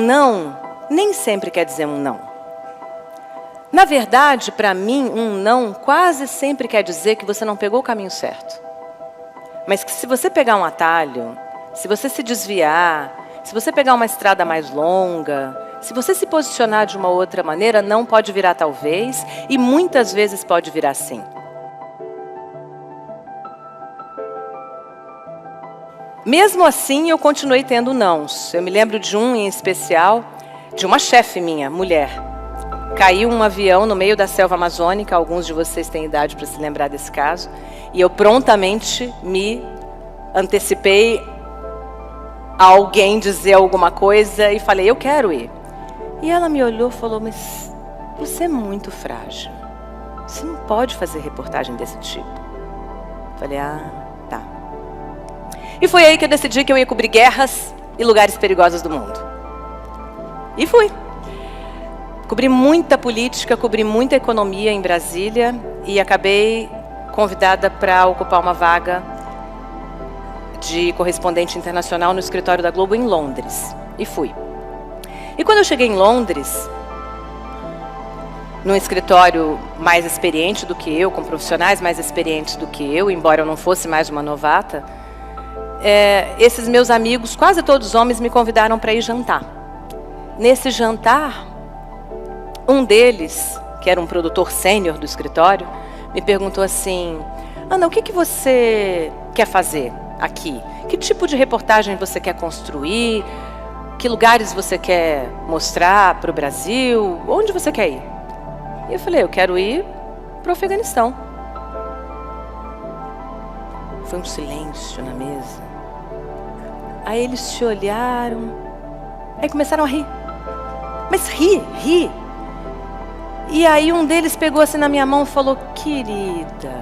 não nem sempre quer dizer um não. Na verdade, para mim, um não quase sempre quer dizer que você não pegou o caminho certo. Mas que se você pegar um atalho, se você se desviar, se você pegar uma estrada mais longa, se você se posicionar de uma outra maneira, não pode virar talvez, e muitas vezes pode virar sim. Mesmo assim, eu continuei tendo nãos. Eu me lembro de um em especial, de uma chefe minha, mulher. Caiu um avião no meio da selva amazônica, alguns de vocês têm idade para se lembrar desse caso, e eu prontamente me antecipei a alguém dizer alguma coisa e falei, eu quero ir. E ela me olhou e falou, mas você é muito frágil, você não pode fazer reportagem desse tipo. Falei, tá. E foi aí que eu decidi que eu ia cobrir guerras e lugares perigosos do mundo. E fui. Cobri muita política, cobri muita economia em Brasília e acabei convidada para ocupar uma vaga de correspondente internacional no escritório da Globo em Londres. E fui. E quando eu cheguei em Londres, num escritório mais experiente do que eu, com profissionais mais experientes do que eu, embora eu não fosse mais uma novata, esses meus amigos, quase todos homens, me convidaram para ir jantar. Nesse jantar, um deles, que era um produtor sênior do escritório, me perguntou assim, Ana, o que você quer fazer aqui? Que tipo de reportagem você quer construir? Que lugares você quer mostrar para o Brasil? Onde você quer ir? E eu falei, eu quero ir para o Afeganistão. Foi um silêncio na mesa. Aí eles se olharam, aí começaram a rir. Mas ri. E aí um deles pegou assim na minha mão e falou, querida,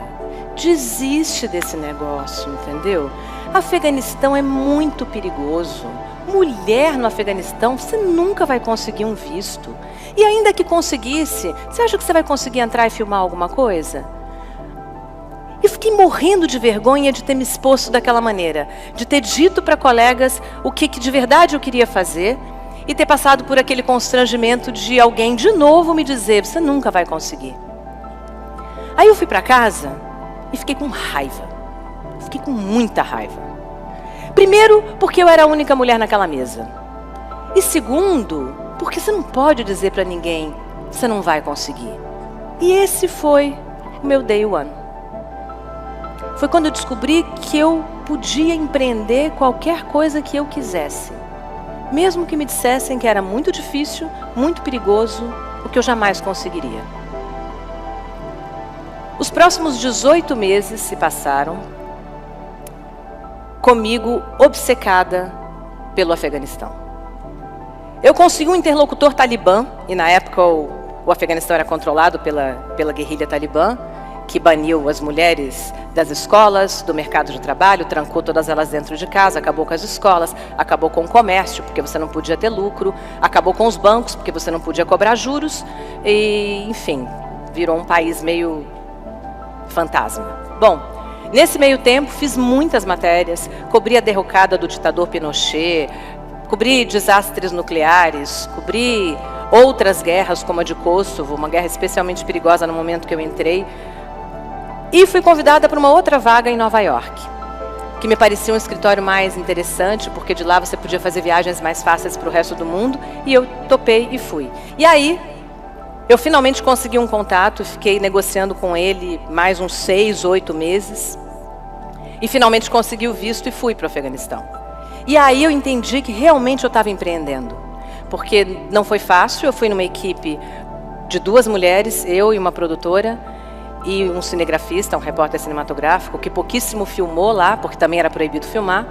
desiste desse negócio, entendeu? Afeganistão é muito perigoso. Mulher no Afeganistão, você nunca vai conseguir um visto. E ainda que conseguisse, você acha que você vai conseguir entrar e filmar alguma coisa? E fiquei morrendo de vergonha de ter me exposto daquela maneira, de ter dito para colegas o que de verdade eu queria fazer e ter passado por aquele constrangimento de alguém de novo me dizer, você nunca vai conseguir. Aí eu fui para casa e fiquei com raiva, fiquei com muita raiva. Primeiro, porque eu era a única mulher naquela mesa. E segundo, porque você não pode dizer para ninguém, você não vai conseguir. E esse foi o meu day one. Foi quando eu descobri que eu podia empreender qualquer coisa que eu quisesse. Mesmo que me dissessem que era muito difícil, muito perigoso, o que eu jamais conseguiria. Os próximos 18 meses se passaram comigo obcecada pelo Afeganistão. Eu consegui um interlocutor talibã, e na época o Afeganistão era controlado pela guerrilha talibã, que baniu as mulheres das escolas, do mercado de trabalho, trancou todas elas dentro de casa, acabou com as escolas, acabou com o comércio, porque você não podia ter lucro, acabou com os bancos, porque você não podia cobrar juros, e, enfim, virou um país meio fantasma. Bom, nesse meio tempo fiz muitas matérias, cobri a derrocada do ditador Pinochet, cobri desastres nucleares, cobri outras guerras, como a de Kosovo, uma guerra especialmente perigosa no momento que eu entrei, e fui convidada para uma outra vaga em Nova York, que me parecia um escritório mais interessante, porque de lá você podia fazer viagens mais fáceis para o resto do mundo, e eu topei e fui. E aí, eu finalmente consegui um contato, fiquei negociando com ele mais uns 6, 8 meses, e finalmente consegui o visto e fui para o Afeganistão. E aí eu entendi que realmente eu estava empreendendo, porque não foi fácil, eu fui numa equipe de 2 mulheres, eu e uma produtora, e um cinegrafista, um repórter cinematográfico, que pouquíssimo filmou lá, porque também era proibido filmar.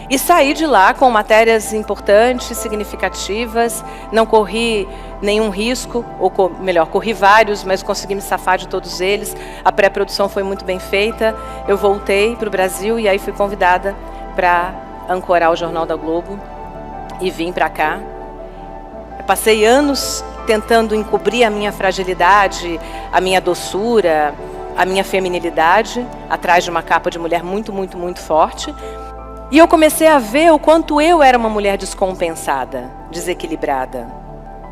E saí de lá com matérias importantes, significativas, não corri nenhum risco, ou melhor, corri vários, mas consegui me safar de todos eles. A pré-produção foi muito bem feita, eu voltei para o Brasil e aí fui convidada para ancorar o Jornal da Globo e vim para cá. Eu passei anos tentando encobrir a minha fragilidade, a minha doçura, a minha feminilidade, atrás de uma capa de mulher muito, muito, muito forte. E eu comecei a ver o quanto eu era uma mulher descompensada, desequilibrada.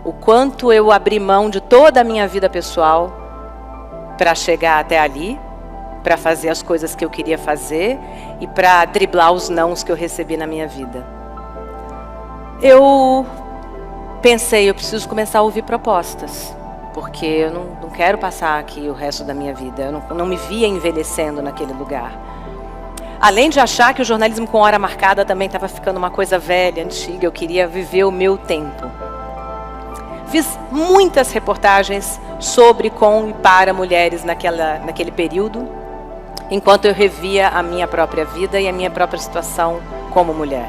O quanto eu abri mão de toda a minha vida pessoal para chegar até ali, para fazer as coisas que eu queria fazer e para driblar os nãos que eu recebi na minha vida. Eu pensei, eu preciso começar a ouvir propostas, porque eu não quero passar aqui o resto da minha vida. Eu não me via envelhecendo naquele lugar. Além de achar que o jornalismo com hora marcada também estava ficando uma coisa velha, antiga, eu queria viver o meu tempo. Fiz muitas reportagens sobre, com e para mulheres naquele período, enquanto eu revia a minha própria vida e a minha própria situação como mulher.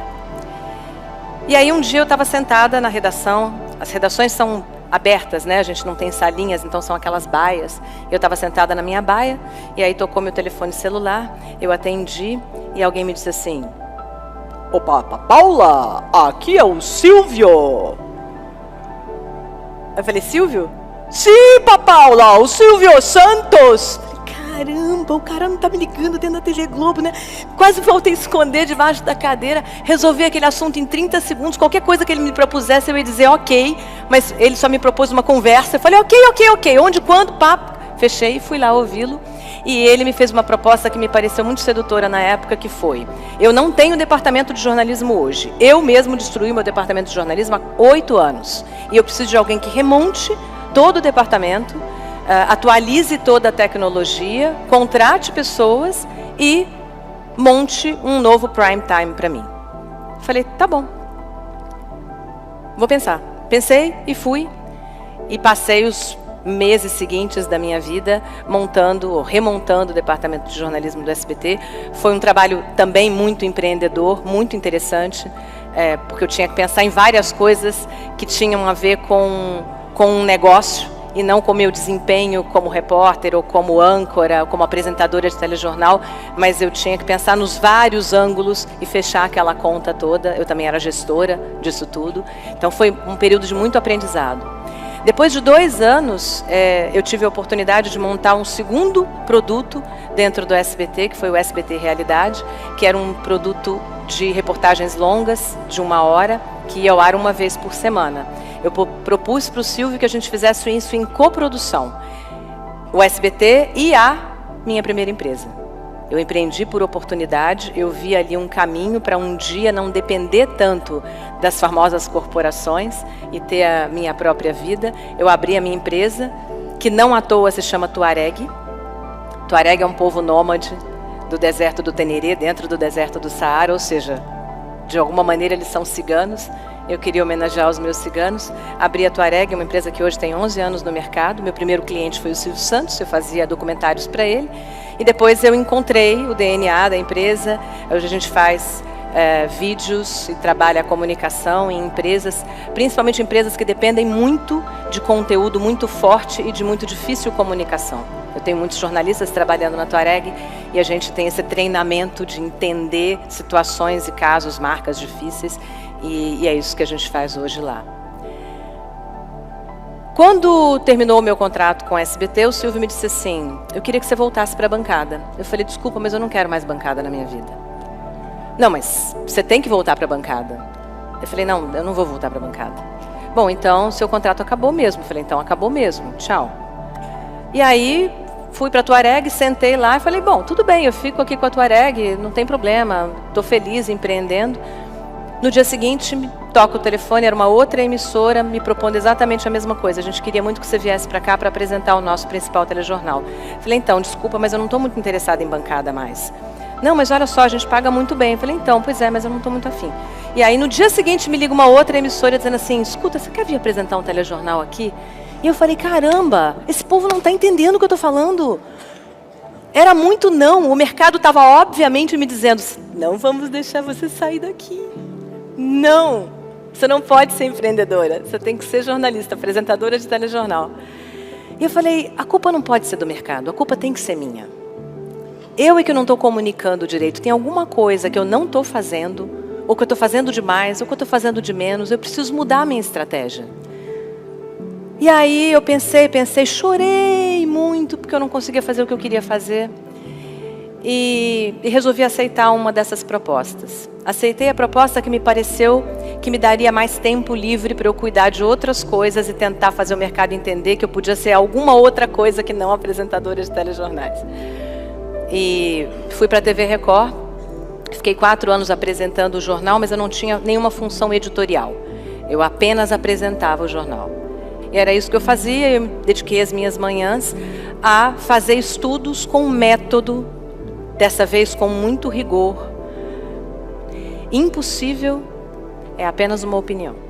E aí um dia eu estava sentada na redação, as redações são abertas, né? A gente não tem salinhas, então são aquelas baias. Eu estava sentada na minha baia, e aí tocou meu telefone celular, eu atendi, e alguém me disse assim: "Opa, Paula, aqui é o Silvio." Eu falei: "Silvio?" "Sim, Paula, o Silvio Santos." Caramba, o cara não tá me ligando dentro da TV Globo, né? Quase voltei a esconder debaixo da cadeira, resolvi aquele assunto em 30 segundos, qualquer coisa que ele me propusesse eu ia dizer ok, mas ele só me propôs uma conversa, eu falei ok, onde, quando, papo, fechei e fui lá ouvi-lo. E ele me fez uma proposta que me pareceu muito sedutora na época, que foi: eu não tenho departamento de jornalismo hoje, eu mesmo destruí meu departamento de jornalismo há 8 anos, e eu preciso de alguém que remonte todo o departamento, atualize toda a tecnologia, contrate pessoas e monte um novo prime time para mim. Falei: tá bom, vou pensar. Pensei e fui, e passei os meses seguintes da minha vida montando ou remontando o departamento de jornalismo do SBT. Foi um trabalho também muito empreendedor, muito interessante, porque eu tinha que pensar em várias coisas que tinham a ver com um negócio, e não com o meu desempenho como repórter, ou como âncora, ou como apresentadora de telejornal, mas eu tinha que pensar nos vários ângulos e fechar aquela conta toda. Eu também era gestora disso tudo, então foi um período de muito aprendizado. Depois de 2 anos, eu tive a oportunidade de montar um segundo produto dentro do SBT, que foi o SBT Realidade, que era um produto de reportagens longas, de 1 hora, que ia ao ar uma vez por semana. Eu propus para o Silvio que a gente fizesse isso em coprodução, o SBT e a minha primeira empresa. Eu empreendi por oportunidade, eu vi ali um caminho para um dia não depender tanto das famosas corporações e ter a minha própria vida. Eu abri a minha empresa, que não à toa se chama Tuareg. Tuareg é um povo nômade do deserto do Tenerê, dentro do deserto do Saara, ou seja, de alguma maneira eles são ciganos. Eu queria homenagear os meus ciganos. Abri a Tuareg, uma empresa que hoje tem 11 anos no mercado. Meu primeiro cliente foi o Silvio Santos, eu fazia documentários para ele. E depois eu encontrei o DNA da empresa. Hoje a gente faz vídeos e trabalha a comunicação em empresas, principalmente empresas que dependem muito de conteúdo muito forte e de muito difícil comunicação. Eu tenho muitos jornalistas trabalhando na Tuareg e a gente tem esse treinamento de entender situações e casos, marcas difíceis, e é isso que a gente faz hoje lá. Quando terminou o meu contrato com a SBT, o Silvio me disse assim: eu queria que você voltasse para a bancada. Eu falei: desculpa, mas eu não quero mais bancada na minha vida. Não, mas você tem que voltar para a bancada. Eu falei: não, eu não vou voltar para a bancada. Bom, então seu contrato acabou mesmo. Eu falei: então acabou mesmo, tchau. E aí fui para a Tuareg, sentei lá e falei: bom, tudo bem, eu fico aqui com a Tuareg, não tem problema, estou feliz empreendendo. No dia seguinte, toca o telefone, era uma outra emissora me propondo exatamente a mesma coisa. A gente queria muito que você viesse para cá para apresentar o nosso principal telejornal. Falei: então, desculpa, mas eu não estou muito interessada em bancada mais. Não, mas olha só, a gente paga muito bem. Eu falei: então, pois é, mas eu não estou muito afim. E aí, no dia seguinte, me liga uma outra emissora dizendo assim: escuta, você quer vir apresentar um telejornal aqui? E eu falei: caramba, esse povo não está entendendo o que eu estou falando. Era muito não, o mercado estava obviamente me dizendo: não vamos deixar você sair daqui. Não, você não pode ser empreendedora, você tem que ser jornalista, apresentadora de telejornal. E eu falei: a culpa não pode ser do mercado, a culpa tem que ser minha. Eu é que não estou comunicando direito, tem alguma coisa que eu não estou fazendo, ou que eu estou fazendo demais, ou que eu estou fazendo de menos, eu preciso mudar a minha estratégia. E aí eu pensei, chorei muito, porque eu não conseguia fazer o que eu queria fazer. e resolvi aceitar uma dessas propostas. Aceitei a proposta que me pareceu que me daria mais tempo livre para eu cuidar de outras coisas e tentar fazer o mercado entender que eu podia ser alguma outra coisa que não apresentadora de telejornais. E fui para a TV Record, fiquei 4 anos apresentando o jornal, mas eu não tinha nenhuma função editorial. Eu apenas apresentava o jornal. E era isso que eu fazia, eu dediquei as minhas manhãs a fazer estudos com método, dessa vez com muito rigor. Impossível é apenas uma opinião.